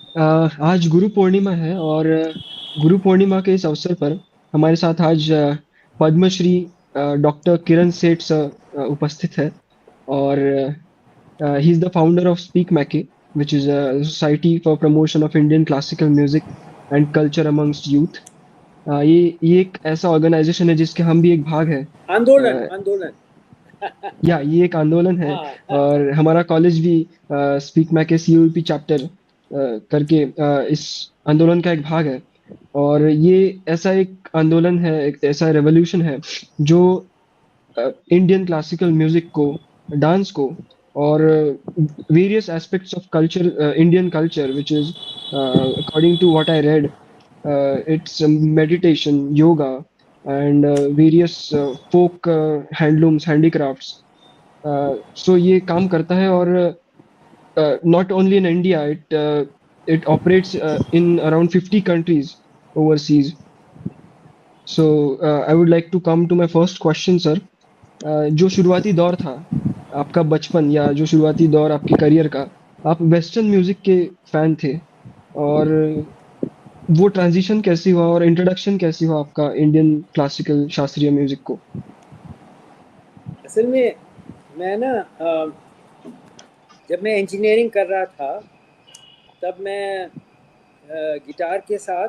आज गुरु पूर्णिमा है और गुरु पूर्णिमा के इस अवसर पर हमारे साथ आज पद्मश्री डॉक्टर किरण सेठ सर उपस्थित है। और he is the founder of SPIC MACAY, which is a society for promotion of Indian classical music and culture amongst youth. ये एक ऐसा ऑर्गेनाइजेशन है जिसके हम भी एक भाग है। आंदोलन आंदोलन। या ये एक आंदोलन है। हाँ। और हमारा कॉलेज भी स्पीक मैके सीयूईपी चैप्टर करके इस आंदोलन का एक भाग है। और ये ऐसा एक आंदोलन है, एक ऐसा रेवोल्यूशन है जो इंडियन क्लासिकल म्यूजिक को, डांस को और various aspects of culture, Indian culture, which is according to what I read, it's meditation, yoga and various folk handlooms, handicrafts. So ये काम करता है। और not only in India, it operates in around 50 countries overseas. So I would like to come to my first question, sir. जो शुरुआती दौर था आपका बचपन, या जो शुरुआती दौर आपके करियर का, आप वेस्टर्न म्यूजिक के फैन थे। और वो ट्रांजिशन कैसी हुआ और इंट्रोडक्शन कैसी हुआ आपका इंडियन क्लासिकल शास्त्रीय म्यूजिक को? असल में मैं ना जब मैं इंजीनियरिंग कर रहा था तब मैं गिटार के साथ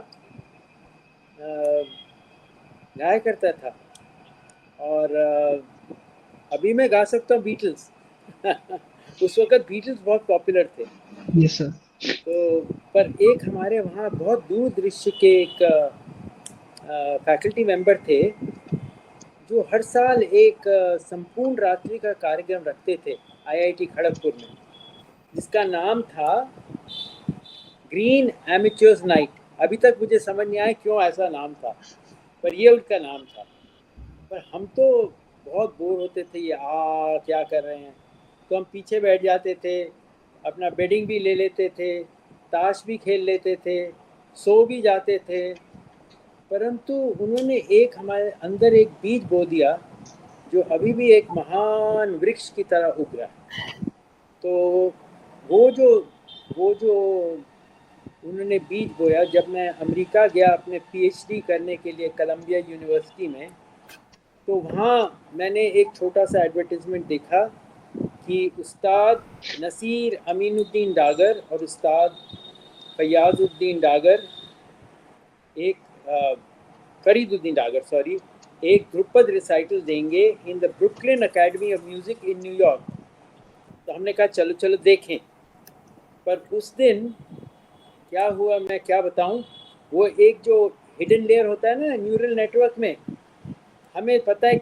अ, गाया करता था। और अभी मैं गा सकता हूँ बीटल्स। उस वक़्त बीटल्स बहुत पॉपुलर थे। Yes sir. तो पर एक हमारे वहाँ बहुत दूर दृश्य के एक फैकल्टी मेंबर थे जो हर साल एक संपूर्ण रात्रि का कार्यक्रम रखते थे आईआईटी खड़गपुर में, जिसका नाम था ग्रीन एमेच्योर्स नाइट। अभी तक मुझे समझ नहीं आया क्यों ऐसा नाम था, पर ये उनका नाम था। पर हम तो बहुत बोर होते थे, ये क्या कर रहे हैं। तो हम पीछे बैठ जाते थे, अपना बेडिंग भी ले लेते थे, ताश भी खेल लेते थे, सो भी जाते थे। परंतु उन्होंने एक हमारे अंदर एक बीज बो दिया जो अभी भी एक महान वृक्ष की तरह उग रहा है। तो वो जो वो जो उन्होंने बीज बोया, जब मैं अमेरिका गया अपने पीएचडी करने के लिए कोलंबिया यूनिवर्सिटी में, तो वहाँ मैंने एक छोटा सा एडवर्टाइजमेंट देखा कि उस्ताद नसीर अमीनुद्दीन डागर और उस्ताद फयाजुद्दीन डागर एक फरीदुद्दीन डागर सॉरी एक ध्रुपद रिसाइटल देंगे in the Brooklyn academy of music in New York. तो हमने कहा चलो चलो देखें। पर उस दिन क्या हुआ मैं क्या बताऊं। वो एक जो हिडन लेयर होता है ना न्यूरल नेटवर्क में, हमें पता है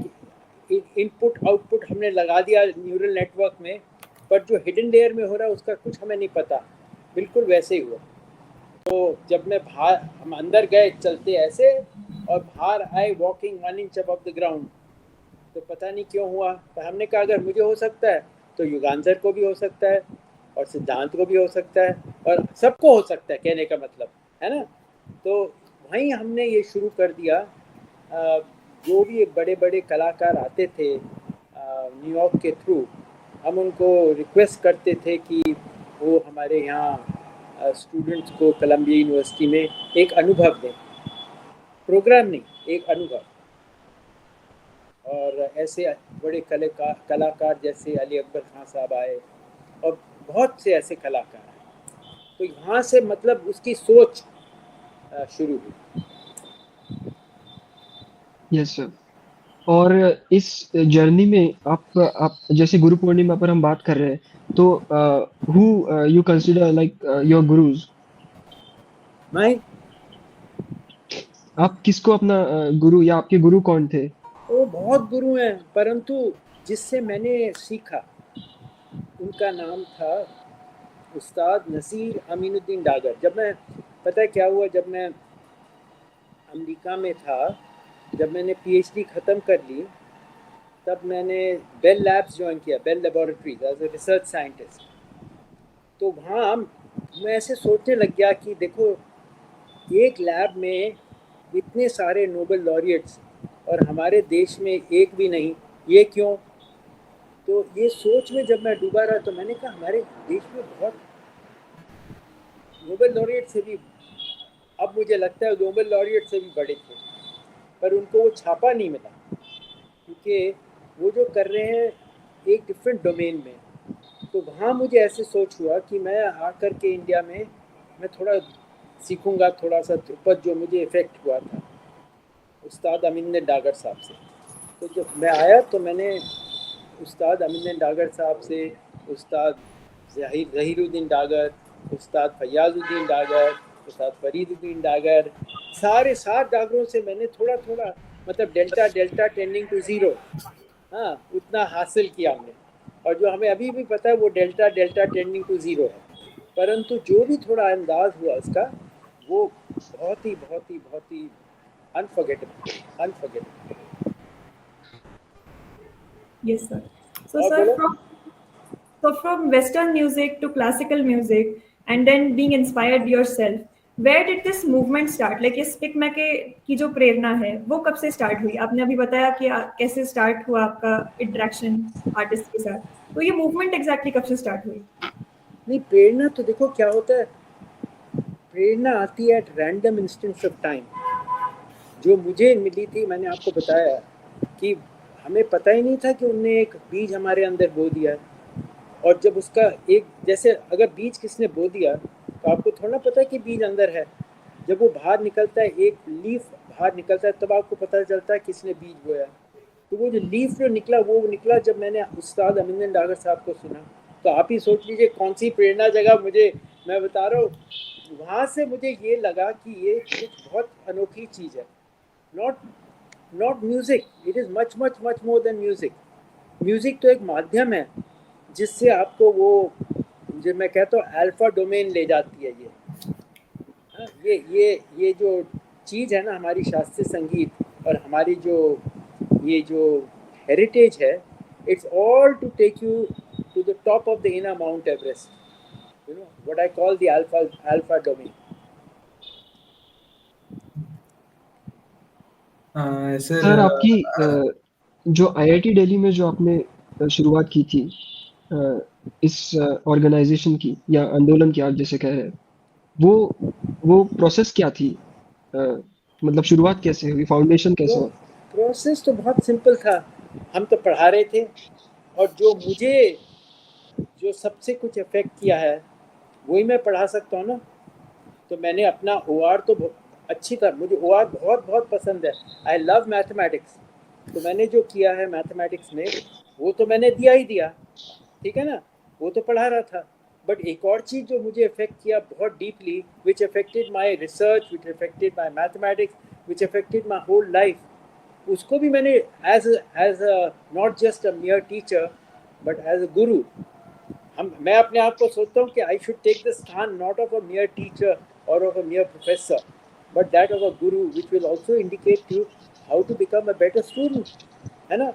कि इनपुट आउटपुट हमने लगा दिया न्यूरल नेटवर्क में, पर जो हिडन लेयर में हो रहा है उसका कुछ हमें नहीं पता। बिल्कुल वैसे ही हुआ। तो जब मैं बाहर हम अंदर गए चलते ऐसे, और बाहर आए walking 1 inch above the ground, तो पता नहीं क्यों हुआ। पर हमने कहा अगर मुझे हो सकता है तो युगांधर को भी हो सकता है, और सिद्धांत को भी हो सकता है, और सबको हो सकता है, कहने का मतलब है ना। तो वहीं हमने ये शुरू कर दिया। जो भी बड़े बड़े कलाकार आते थे न्यूयॉर्क के थ्रू, हम उनको रिक्वेस्ट करते थे कि वो हमारे यहाँ स्टूडेंट्स को कोलंबिया यूनिवर्सिटी में एक अनुभव दें, प्रोग्राम नहीं, एक अनुभव। और ऐसे बड़े कलाकार जैसे अली अकबर खान साहब आए, और बहुत से ऐसे कलाकार आए। तो यहाँ से मतलब उसकी सोच शुरू हुई। Yes sir. और इस जर्नी में आप जैसे गुरु पूर्णिमा पर हम बात कर रहे हैं, तो who you consider like your gurus? मैं आप किसको अपना गुरु, या आपके गुरु कौन थे? वो बहुत गुरु हैं, परंतु जिससे मैंने सीखा उनका नाम था उस्ताद नसीर अमीनुद्दीन डागर। जब मैं पता है क्या हुआ, जब मैं अमेरिका में था, जब मैंने पीएचडी ख़त्म कर ली, तब मैंने बेल लैब्स ज्वाइन किया, Bell laboratories as a research scientist. तो वहाँ मैं ऐसे सोचने लग गया कि देखो, एक लैब में इतने सारे नोबेल लॉरिएट्स और हमारे देश में एक भी नहीं, ये क्यों। तो ये सोच में जब मैं डूबा रहा तो मैंने कहा हमारे देश में बहुत नोबेल लॉरिएट से भी, अब मुझे लगता है नोबेल लॉरिएट से भी बड़े थे, पर उनको वो छापा नहीं मिला, क्योंकि वो जो कर रहे हैं एक डिफरेंट डोमेन में। तो वहाँ मुझे ऐसे सोच हुआ कि मैं आकर के इंडिया में मैं थोड़ा सीखूंगा, थोड़ा सा ध्रुपद जो मुझे इफ़ेक्ट हुआ था उस्ताद अमीन डागर साहब से। तो जब मैं आया तो मैंने उस्ताद अमीन डागर साहब से, उस्ताद ज़हीरुद्दीन डागर, उस्ताद फयाज़ुद्दीन डागर, उस्ताद फरीदुद्दीन डागर, सारे 7 डागरों से मैंने थोड़ा थोड़ा, मतलब delta delta tending to zero, हाँ उतना हासिल किया हमने। और जो हमें अभी भी पता है वो delta delta tending to zero है, परंतु जो भी थोड़ा अंदाज हुआ उसका, वो बहुत ही बहुत ही बहुत ही unforgettable, unforgettable. Yes, sir. So, और sir, बोलो। from Western music to classical music, and then being inspired yourself, where did this movement start? Like ये स्पिक मैके की जो प्रेरणा है वो कब से स्टार्ट हुई? आपने अभी बताया कि कैसे स्टार्ट हुआ आपका इंटरेक्शन आर्टिस्ट के साथ, तो ये मूवमेंट एग्जैक्टली कब से स्टार्ट हुई? नहीं, प्रेरणा तो देखो क्या होता है, प्रेरणा आती है at random instants of time. जो मुझे मिली थी, मैंने आपको बताया कि हमें पता ही नहीं था कि उनने एक बीज हमारे अंदर बो दिया है। और जब उसका एक, जैसे अगर बीज किसने बो दिया तो आपको थोड़ा ना पता है कि बीज अंदर है। जब वो बाहर निकलता है, एक लीफ बाहर निकलता है, तब आपको पता चलता है किसने बीज बोया। तो वो जो लीफ जो निकला वो निकला जब मैंने उस्ताद अमीन डागर साहब को सुना। तो आप ही सोच लीजिए कौन सी प्रेरणा जगह मुझे, मैं बता रहा हूँ वहाँ से मुझे ये लगा कि ये कुछ बहुत अनोखी चीज़ है। Not not music, it is much much much more than music. Music तो एक माध्यम है जिससे आपको वो, जो मैं कहता हूँ अल्फा डोमेन ले जाती है ये। हाँ, ये जो चीज़ है ना हमारी शास्त्रीय संगीत और हमारी जो ये जो हेरिटेज है, it's all to take you to the top of the inner Mount Everest, you know what I call the alpha domain. Sir आपकी जो आईआईटी दिल्ली में जो आपने शुरुआत की थी अ, इस ऑर्गेनाइजेशन की या आंदोलन की, आप जैसे कह रहे हैं, वो प्रोसेस क्या थी? अ, मतलब शुरुआत कैसे हुई, फाउंडेशन कैसे हुआ? प्रोसेस तो बहुत सिंपल था। हम तो पढ़ा रहे थे, और जो मुझे जो सबसे कुछ इफेक्ट किया है वही मैं पढ़ा सकता हूँ ना। तो मैंने अपना ओआर तो अच्छी तरह, मुझे ओआर बहुत बहुत पसंद है, आई लव मैथमेटिक्स। तो मैंने जो किया है मैथमेटिक्स में वो तो मैंने दिया ही दिया, ठीक है ना, वो तो पढ़ा रहा था। बट एक और चीज़ जो मुझे इफेक्ट किया बहुत deeply, which affected my research, which affected my mathematics, which affected my whole life, उसको भी मैंने as not just a mere teacher but as a guru, मैं अपने आप को सोचता हूँ कि आई शुड टेक द स्थान not of a mere teacher और of a mere professor, but that of a guru which will also indicate you how to become a better student, है ना।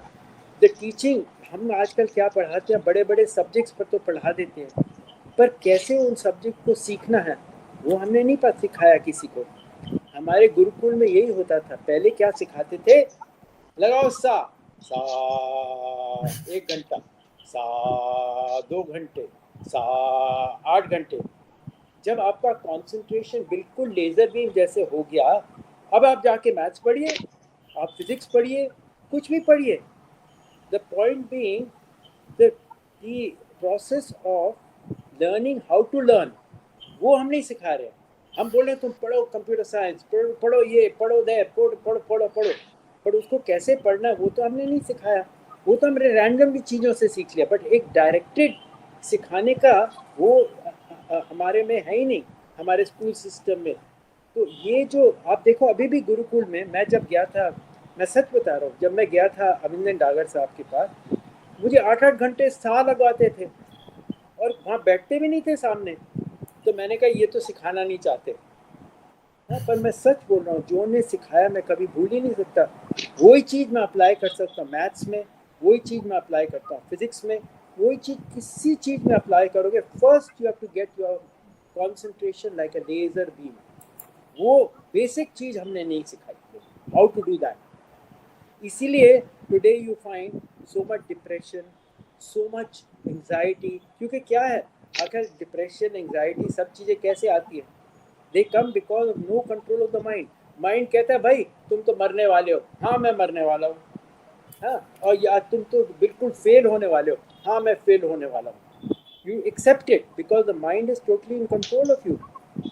द टीचिंग, हम आजकल क्या पढ़ाते हैं, बड़े बड़े सब्जेक्ट्स पर तो पढ़ा देते हैं, पर कैसे उन सब्जेक्ट को सीखना है वो हमने नहीं सिखाया किसी को। हमारे गुरुकुल में यही होता था, पहले क्या सिखाते थे, लगाओ सा, सा 1 घंटा, सा 2 घंटे, सा 8 घंटे। जब आपका कंसंट्रेशन बिल्कुल लेजर बीम जैसे हो गया, अब आप जाके मैथ्स पढ़िए, आप फिजिक्स पढ़िए, कुछ भी पढ़िए। The point being the process of learning how to learn, वो हम नहीं सिखा रहे। हम बोल रहे हैं तुम पढ़ो कंप्यूटर साइंस, पढ़ो पढ़ो ये, पढ़ो दे, पढ़ो पढ़ो पढ़ो पढ़ो, पर उसको कैसे पढ़ना है वो तो हमने नहीं सिखाया। वो तो हमने रैंडमली चीज़ों से सीख लिया, बट एक डायरेक्टेड सिखाने का वो हमारे में है ही नहीं, हमारे स्कूल सिस्टम में। तो ये जो आप देखो अभी भी गुरुकुल में मैं जब गया था, मैं सच बता रहा हूँ, जब मैं गया था अभिनंदन डागर साहब के पास, मुझे 8-8 घंटे सा लगवाते थे और वहाँ बैठते भी नहीं थे सामने। तो मैंने कहा ये तो सिखाना नहीं चाहते। हाँ, पर मैं सच बोल रहा हूँ, जो उन्हें सिखाया मैं कभी भूल ही नहीं सकता। वही चीज़ मैं अप्लाई कर सकता हूँ मैथ्स में, वही चीज़ मैं अप्लाई करता हूँ फिजिक्स में, वही चीज़ किसी चीज़ में अप्लाई करोगे। First you have to get your concentration like a laser beam. वो बेसिक चीज़ हमने नहीं सिखाई, हाउ टू डू दैट। इसीलिए today you find so much depression, so much anxiety, क्योंकि क्या है, आखिर डिप्रेशन, एंजाइटी, सब चीज़ें कैसे आती है? They come because of no control of the mind. Mind कहता है भाई तुम तो मरने वाले हो, हाँ मैं मरने वाला हूँ, हाँ, और या तुम तो बिल्कुल फेल होने वाले हो, हाँ मैं फेल होने वाला हूँ. You accept it because the mind is totally in control of you.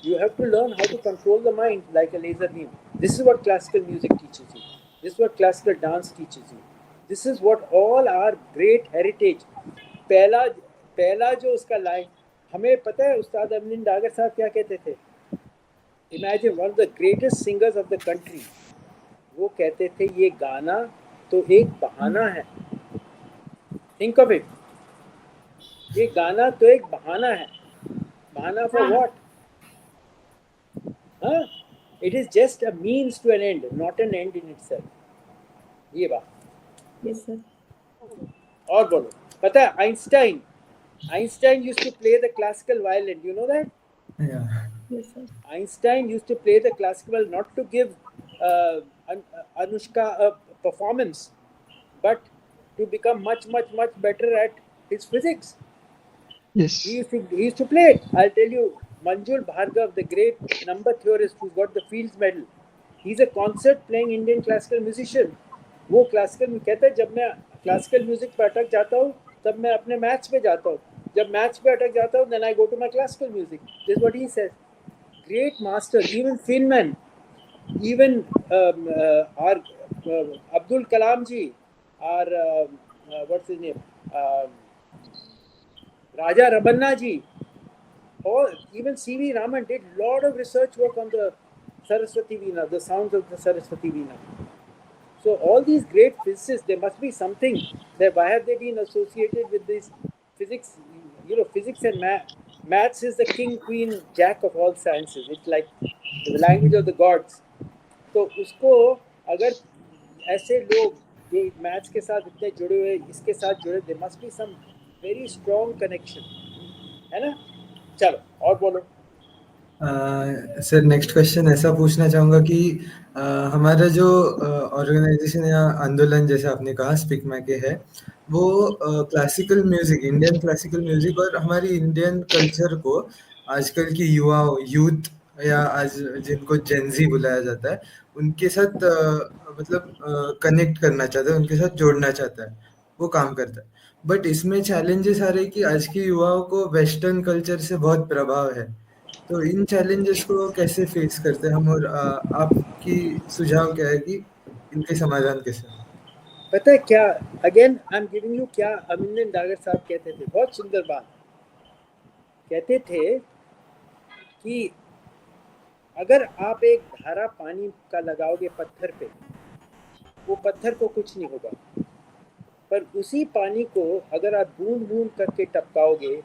You have to learn how to control the mind like a laser beam. This is what classical music teaches you. This is what classical dance teaches you. This is what all our great heritage. पहला पहला जो उसका line हमें पता है, उस्ताद अमीन डागर साहब क्या कहते थे? Imagine one of the greatest singers of the country. वो कहते थे ये गाना तो एक बहाना है. Think of it. ये गाना तो एक बहाना है. बहाना for what? हाँ? It is just a means to an end, not an end in itself. ये बात. Yes, sir. और बोलो. पता है Einstein used to play the classical violin. Do you know that? Yeah. Yes, sir. Einstein used to play the classical not to give Anushka a performance, but to become much better at his physics. Yes. He used to play it. I'll tell you, Manjul Bhargav, the great number theorist who got the Fields Medal, he's a concert playing Indian classical musician. वो classical में कहता है जब मैं classical music पे अटक जाता हूँ तब मैं अपने मैथ्स पे जाता हूँ, जब मैथ्स पे अटक जाता हूँ then I go to my classical music. This is what he says. Great master, even Feynman, even our Abdul Kalam ji, our what's his name, Raja Rabanna ji, or even C.V. Raman did a lot of research work on the Saraswati Veena, the sounds of the Saraswati Veena. So all these great physicists, there must be something that why have they been associated with this physics? You know, physics and maths is the king, queen, jack of all sciences. It's like the language of the gods. तो उसको अगर ऐसे लोग जो maths के साथ इतने जुड़े हुए, इसके साथ जुड़े, there must be some very strong connection, है ना? चलो और बोलो. सर नेक्स्ट क्वेश्चन ऐसा पूछना चाहूँगा कि हमारा जो ऑर्गेनाइजेशन या आंदोलन जैसे आपने कहा स्पीक मैके है, वो classical music, Indian classical music और हमारी इंडियन कल्चर को आजकल की यूथ या आज जिनको जेनजी बुलाया जाता है उनके साथ मतलब कनेक्ट करना चाहता है, उनके साथ जोड़ना चाहता है, वो काम करता है. बट इसमें चैलेंजेस आ रहे हैं कि आज के युवाओं को वेस्टर्न कल्चर से बहुत प्रभाव है. तो इन चैलेंजेस को कैसे फेस करते हैं हम, और आपकी सुझाव क्या है कि इनके समाधान कैसे? पता है क्या, again I am giving you, क्या अमिन डागर साहब कहते थे, बहुत सुंदर बात कहते थे कि अगर आप एक धारा पानी का लगाओगे पत्थर पे, वो पत्थर को कुछ नहीं होगा, पर उसी पानी को अगर आप बूंद बूंद करके टपकाओगे,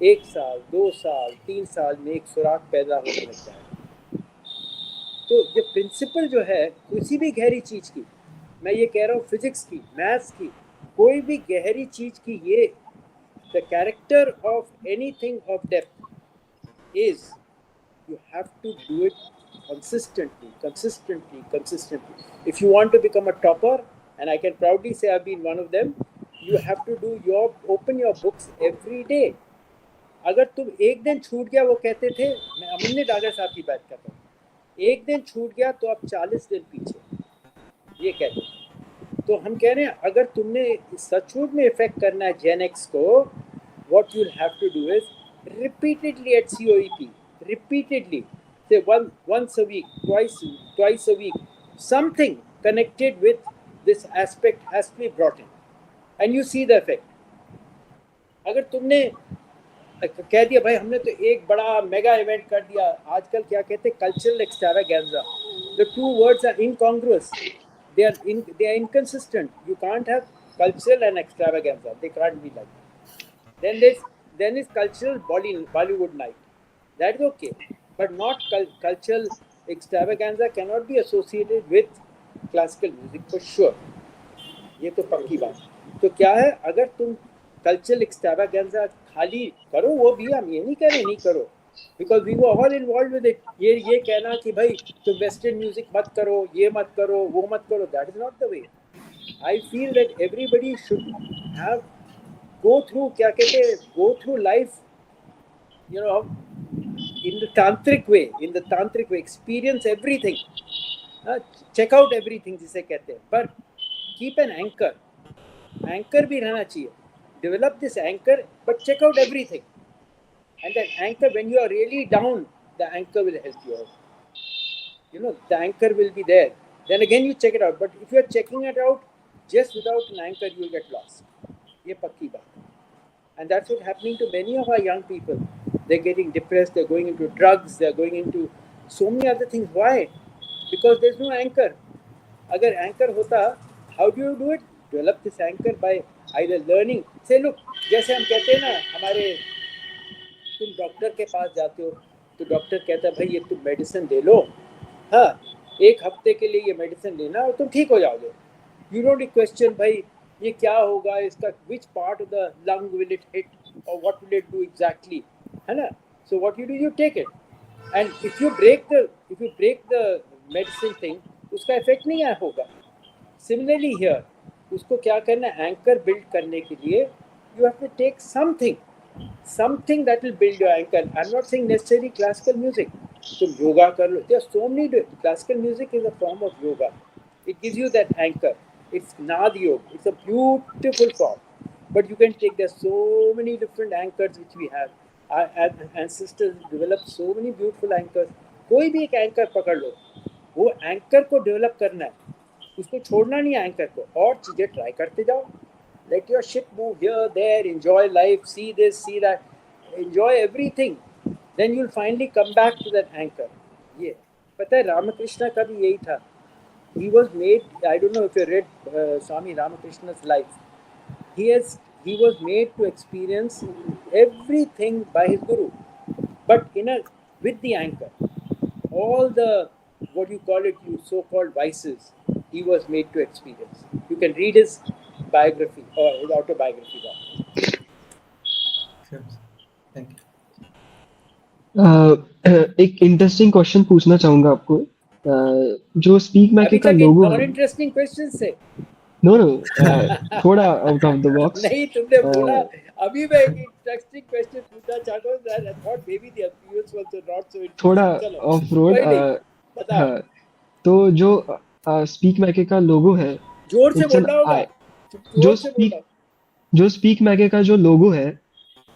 1 साल 2 साल 3 साल में एक सुराख पैदा होने लग जाएगा. तो ये प्रिंसिपल जो है किसी भी गहरी चीज़ की, मैं ये कह रहा हूँ फिजिक्स की, मैथ्स की, कोई भी गहरी चीज़ की, ये the character of anything of depth is you have to do it consistently. If you want to become a topper, and I can proudly say I've been one of them, you have to open your books every day. अगर तुम एक दिन छूट गया, वो कहते थे, मैं अमिन डागर साहब की बात करता हूँ, एक दिन छूट गया तो आप 40 दिन पीछे, ये कहते हैं. तो हम कह रहे हैं अगर तुमने सचमुच में इफेक्ट करना है Gen X को, what you'll have to do is repeatedly at COEP, repeatedly, say once a week, twice a week, something connected with this aspect has to be brought in, and you see the effect. अगर तुमने कह दिया भाई हमने तो एक बड़ा mega event कर दिया, आजकल क्या कहते हैं cultural एक्सट्रावेगेंजा, the two words are incongruous, they are inconsistent. You can't have cultural and extravaganza, they can't be like that. Then is cultural Bollywood night, that is okay, but not cultural extravaganza cannot be associated with classical music for sure. ये तो पक्की बात. तो क्या है, अगर तुम cultural एक्सट्रावेगेंजा खाली करो, वो भी हम ये नहीं करें नहीं करो, because we were all involve with it. ये कहना कि भाई तुम वेस्टर्न म्यूजिक मत करो, ये मत करो, वो मत करो, that is not the way. I feel that everybody should have go through life you know, in the tantric way, experience everything. uh, check out everything जिसे कहते हैं, पर keep an anchor. Anchor भी रहना चाहिए. Develop this anchor, but check out everything. And that anchor, when you are really down, the anchor will help you out. You know, the anchor will be there. Then again, you check it out. But if you are checking it out just without an anchor, you will get lost. ये पक्की बात है. And that's what's happening to many of our young people. They're getting depressed, they're going into drugs, they're going into so many other things. Why? Because there's no anchor. अगर anchor होता, how do you do it? Develop this anchor by either learning. Say, look, जैसे हम कहते हैं ना, हमारे तुम doctor के पास जाते हो तो डॉक्टर कहता है भाई ये तुम मेडिसिन ले लो, हाँ, एक हफ्ते के लिए ये मेडिसिन लेना और तुम ठीक हो जाओगे. यू डोंट क्वेश्चन भाई ये क्या होगा, इसका which part of the lung will it hit और what will it do exactly, है ना. So what you do, you take it, and if you break the medicine thing, उसका इफेक्ट नहीं आया होगा. सिमिलरली हियर, उसको क्या करना है, एंकर बिल्ड करने के लिए you have to take something that will build your anchor. I'm not saying necessarily classical music. तुम योगा कर लो. There are so many. Classical music is a form of yoga. It gives you that anchor. It's Nad Yoga. It's a beautiful form. But you can take, there so many different anchors which we have. Our ancestors developed so many beautiful anchors. कोई भी एक anchor पकड़ लो, वो anchor को develop करना है, उसको छोड़ना नहीं है एंकर को, और चीज़ें ट्राई करते जाओ. Let your shit move here, there, enjoy life, see this, see that, enjoy everything. Then you'll finally come back to that anchor. ये पता है रामकृष्ण का भी यही था. He was made, I don't know if you read Swami Ramakrishna's life. He was made to experience everything by his guru, but with the anchor. All the, what you call it, you so-called vices, he was made to experience. You can read his biography or his autobiography. Thank you. एक interesting question पूछना चाहूंगा आपको. जो speak मैके का लोगो है, interesting question से no थोड़ा आउट ऑफ द बॉक्स. नहीं, तुमने बोला अभी मैं एक इंटरेस्टिंग क्वेश्चन पूछना चाहता हूं. I thought may be the viewers was not so interesting. थोड़ा ऑफ रोड. हाँ, तो जो स्पीक मैके का लोगो है, जोर से बोलना होगा. जो स्पीक मैके का जो लोगो है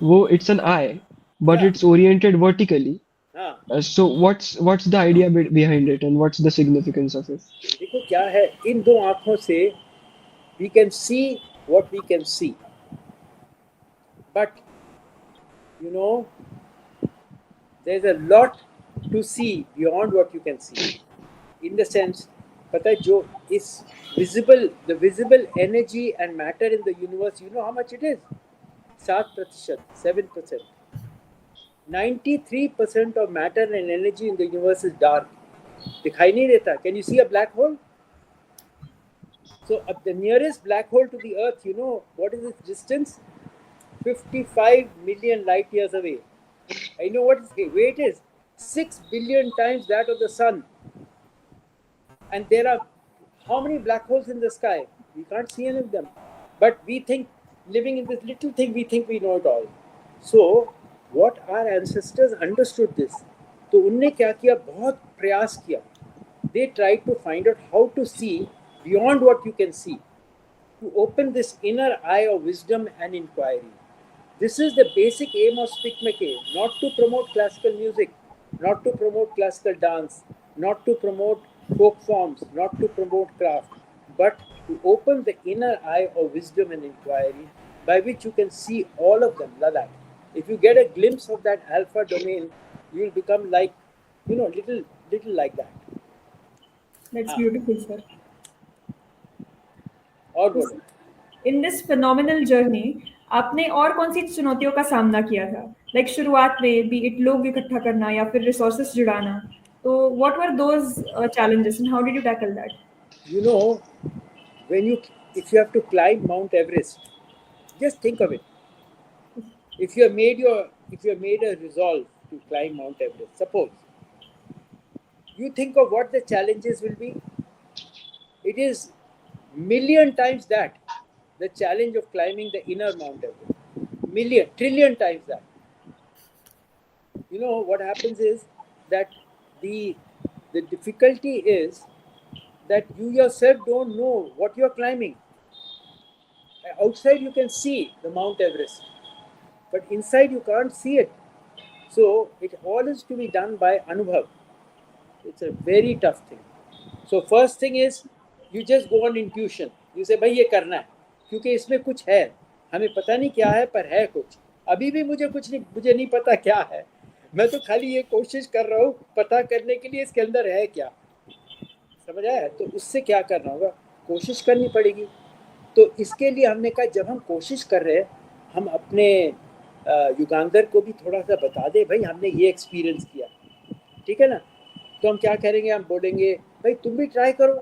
वो it's an I, but it's oriented vertically. So what's the idea behind it and what's the significance of it? देखो क्या है, इन दो आंखों से we can see what we can see, but you know there's a lot to see beyond what you can see. In the sense, पता है जो is visible, the visible energy and matter in the universe, you know how much it is? 7%, 7%. 93% of matter and energy in the universe is dark. दिखाई नहीं देता. Can you see a black hole? So the nearest black hole to the earth, you know what is its distance? 55 million light years away. I know what its weight is. 6 billion times that of the sun. And there are how many black holes in the sky? We can't see any of them. But we think, living in this little thing, we think we know it all. So what our ancestors understood this. तो उनने क्या किया, बहुत प्रयास किया. They tried to find out how to see beyond what you can see, to open this inner eye of wisdom and inquiry. This is the basic aim of SPICMACAY, not to promote classical music, not to promote classical dance, not to promote folk forms, not to promote craft, but to open the inner eye of wisdom and inquiry, by which you can see all of them, Ladakh. If you get a glimpse of that alpha domain, you will become like, you know, little like that. That's beautiful, sir. और बोलो. In this phenomenal journey, आपने और कौन सी चुनौतियों का सामना किया था? Like शुरुआत में भी it लोग इकट्ठा करना या फिर resources जुटाना. तो what were those challenges and how did you tackle that? You know, if you have to climb Mount Everest, just think of it. If you have made a resolve to climb Mount Everest, suppose, you think of what the challenges will be. It is million times that, the challenge of climbing the inner Mount Everest. Trillion times that. you know what happens is that the difficulty is that you yourself don't know what you're climbing. Outside you can see the Mount Everest, but inside you can't see it. So it all is to be done by Anubhav. It's a very tough thing. So first thing is you just go on intuition. You say भाई ये करना है क्योंकि इसमें कुछ है, हमें पता नहीं क्या है पर है कुछ. अभी भी मुझे नहीं पता क्या है, मैं तो खाली ये कोशिश कर रहा हूँ पता करने के लिए इसके अंदर है क्या. समझ आया? तो उससे क्या करना होगा, कोशिश करनी पड़ेगी. तो इसके लिए हमने कहा जब हम कोशिश कर रहे हैं हम अपने युगांधर को भी थोड़ा सा बता दें भाई हमने ये एक्सपीरियंस किया, ठीक है ना. तो हम क्या करेंगे, हम बोलेंगे भाई तुम भी ट्राई करो,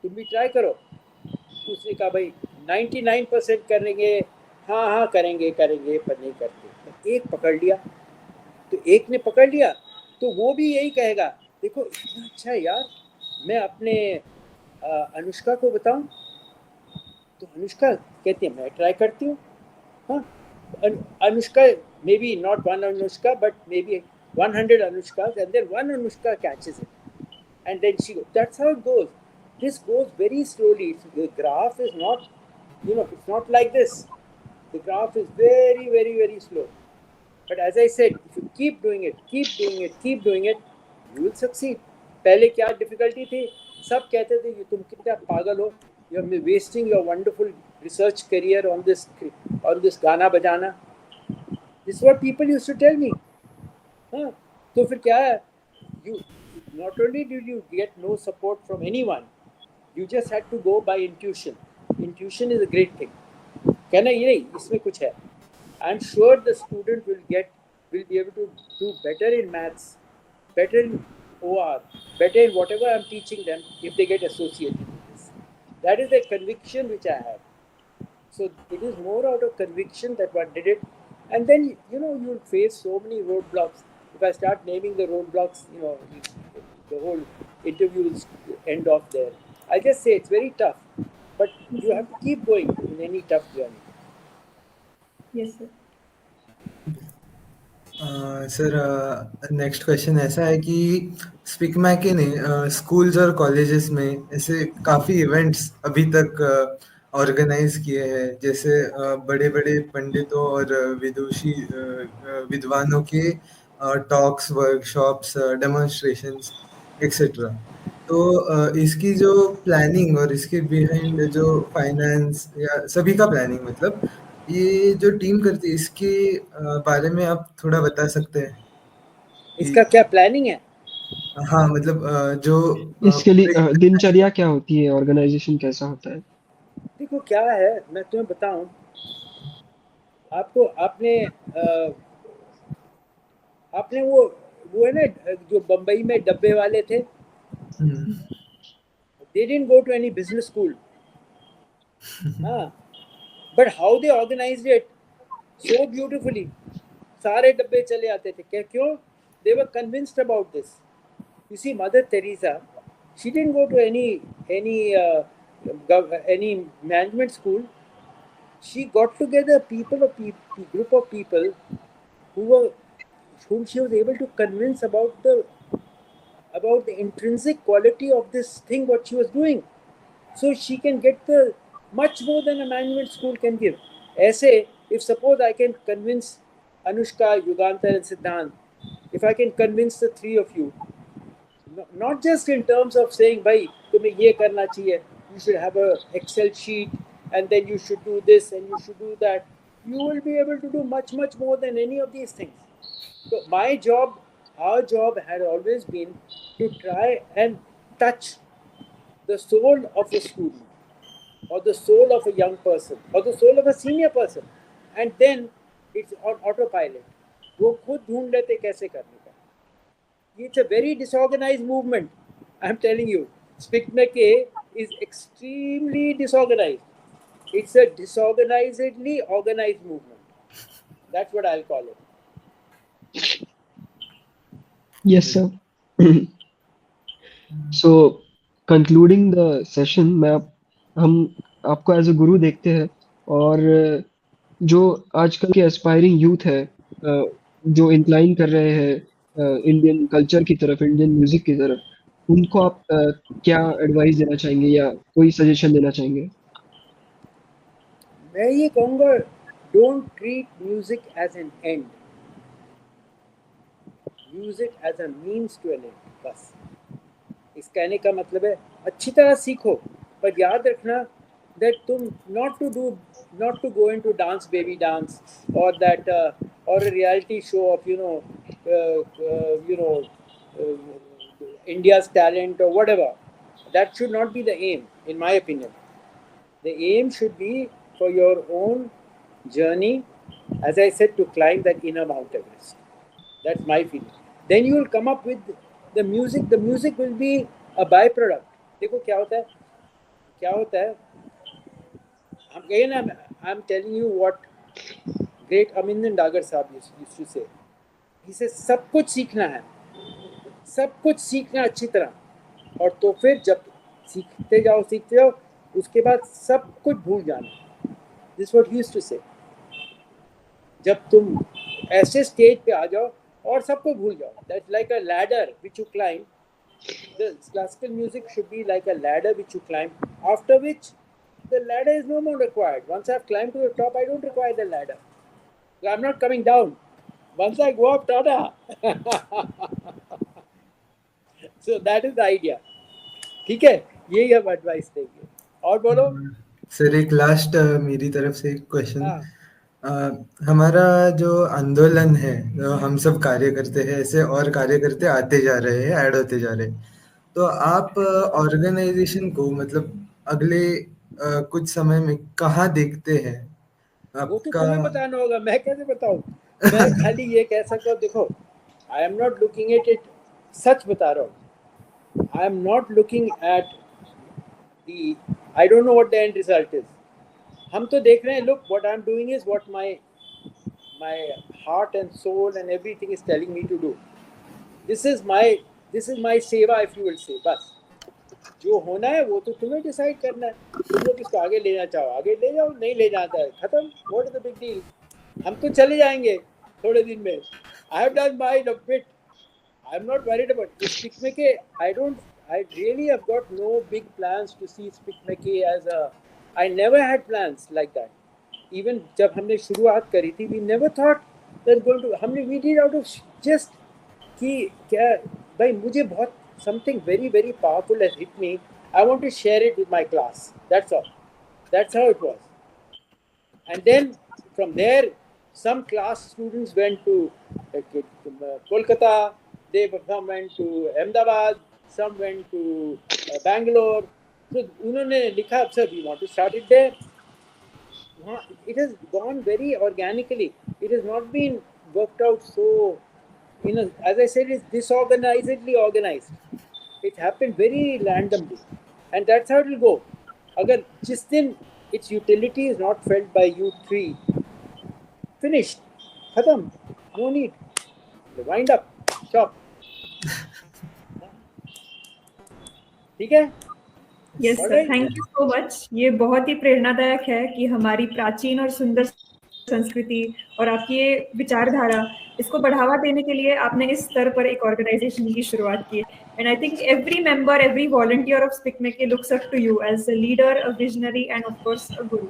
तुम भी ट्राई करो. उसने कहा भाई 99% करेंगे, हाँ हाँ करेंगे करेंगे पर नहीं करते. तो एक पकड़ लिया, तो एक ने पकड़ लिया तो वो भी यही कहेगा देखो इतना अच्छा है यार, मैं अपने अनुष्का को बताऊं. तो अनुष्का कहती है मैं ट्राई करती हूँ. हाँ, Anushka may be not one Anushka but may be 100 Anushkas, and then one Anushka catches it, and then she goes. That's how it goes. This goes very slowly. The graph is not, it's not like this. The graph is very, very, very slow. But as I said, if you keep doing it, you will succeed. पहले क्या difficulty थी? सब कहते थे कि तुम कितना पागल हो, you are wasting your wonderful research career on this गाना बजाना. This is what people used to tell me. हाँ, तो फिर क्या है, you not only did you get no support from anyone, you just had to go by intuition. Intuition is a great thing. कहना ये नहीं, इसमें कुछ है. I'm sure the student will be able to do better in maths, better in OR, better in whatever I'm teaching them if they get associated with this. That is the conviction which I have. So it is more out of conviction that one did it, and then you'll face so many roadblocks. If I start naming the roadblocks, the whole interview will end off there. I just say it's very tough, but you have to keep going in any tough journey. Yes, sir. Sir next question ऐसा है कि speak मैके ने schools और colleges में ऐसे काफ़ी events अभी तक ऑर्गेनाइज किए हैं, जैसे बड़े बड़े पंडितों और विद्वानों के टॉक्स, वर्कशॉप्स, डेमोन्स्ट्रेशंस एक्सेट्रा. तो इसकी जो प्लानिंग और इसके बिहाइंड जो फाइनेंस या सभी का प्लानिंग, मतलब ये जो टीम करती है, इसके बारे में आप थोड़ा बता सकते हैं? इसका क्या प्लानिंग है? हाँ, मतलब जो इसके लिए दिनचर्या क्या होती है, ऑर्गेनाइजेशन कैसा होता है? देखो क्या है, मैं तुम्हें बताऊं, आपको आपने वो है ना जो बम्बई में डब्बे वाले थे, they didn't go to any business school. But how they organized it so beautifully. सारे डब्बे चले आते थे. क्यों? They were convinced about this. You see, Mother Teresa, she didn't go to any management school. She got together group of people whom she was able to convince about the intrinsic quality of this thing what she was doing, so she can get the much more than a management school can give. Aise, if suppose I can convince Anushka, Yugandhar and Siddhant, if I can convince the three of you, not just in terms of saying bhai tumhe ye karna chahiye, you should have a Excel sheet and then you should do this and you should do that, you will be able to do much more than any of these things. So our job had always been to try and touch the soul of a student or the soul of a young person or the soul of a senior person, and then it's on autopilot. वो खुद ढूंढ लेते कैसे करने का. It's a very disorganized movement. I'm telling you, SPICMACE is extremely disorganized. It's a disorganizedly organized movement. That's what I'll call it. Yes, sir. So, concluding the session, हम आपको as a गुरु देखते हैं, और जो आजकल के एस्पायरिंग यूथ है जो इंक्लाइन कर रहे हैं इंडियन कल्चर की तरफ, इंडियन म्यूजिक की तरफ, उनको आप क्या एडवाइस देना चाहेंगे या कोई सजेशन देना चाहेंगे? मैं ये कहूँगा, don't treat music as an end, music as a means to an end, बस। इस कहने का मतलब है अच्छी तरह सीखो, पर याद रखना that तुम not to go into dance baby dance or that or a reality show of India's talent or whatever. That should not be the aim, in my opinion. The aim should be for your own journey, as I said, to climb that inner Mount Everest. That's my feeling. Then you will come up with the music. The music will be a byproduct. देखो क्या होता है again I'm telling you what great Amindan Dagar Sahab used to say. He says सब कुछ सीखना है, सब कुछ सीखना अच्छी तरह, और तो फिर जब सीखते जाओ उसके बाद सब कुछ भूल जाना. This is what he used to say. जब तुम ऐसे स्टेज पे आ जाओ और सबको भूल जाओ. That's like a ladder which you climb. The classical music should be like a ladder which you climb, after which the ladder is no more required. Once I've climbed to the top, I don't require the ladder. I'm not coming down. Once I go up, tada. So that is the idea. ठीक है, यही हम advice देंगे. और बोलो sir. एक last मेरी तरफ से एक क्वेश्चन. हमारा जो आंदोलन है, जो हम सब कार्य करते हैं, ऐसे और कार्य करते आते जा रहे हैं, ऐड होते जा रहे हैं, तो आप ऑर्गेनाइजेशन को मतलब अगले कुछ समय में कहाँ देखते हैं? वो तो तुम्हें बताना होगा, मैं कैसे बताऊं? मैं खाली ये कह सकता हूँ, देखो, I am not looking at it, सच बता रहा हूँ, I am not looking at the, I don't know what the end result is. हम तो देख रहे हैं, look what I am doing is what my heart and soul and everything is telling me to do. This is my seva, if you will say. बस जो होना है वो तो तुम्हें डिसाइड करना है. तुम लोग इसको आगे लेना चाहो आगे ले जाओ, नहीं ले जाता है खत्म. What is the big deal? हम तो चले जाएंगे थोड़े दिन में. I have done my bit. I am not worried about SPIC MACAY. I really have got no big plans to see Spikmeke as a. I never had plans like that. Even जब हमने शुरुआत करी थी, we never thought that going to. we did out of just कि क्या भाई, मुझे बहुत something very very powerful has hit me. I want to share it with my class. That's all. That's how it was. And then from there, some class students went to Kolkata. Some went to Ahmedabad. Some went to Bangalore. So उन्होंने लिखा, sir, we want to start it there. It has gone very organically. It has not been worked out so, as I said, it's disorganizedly organized. It happened very randomly, and that's how it will go. अगर जिस दिन its utility is not felt by you three, finished, खत्म, no need, wind up shop. ठीक है? Yes sir, thank you so much. ये बहुत ही प्रेरणादायक है कि हमारी प्राचीन और सुंदर संस्कृति और आपकी ये विचारधारा, इसको बढ़ावा देने के लिए आपने इस स्तर पर एक ऑर्गेनाइजेशन की शुरुआत की. And I think every member, every volunteer of SPIC MACAY looks up to you as a leader, a visionary and of course a Guru.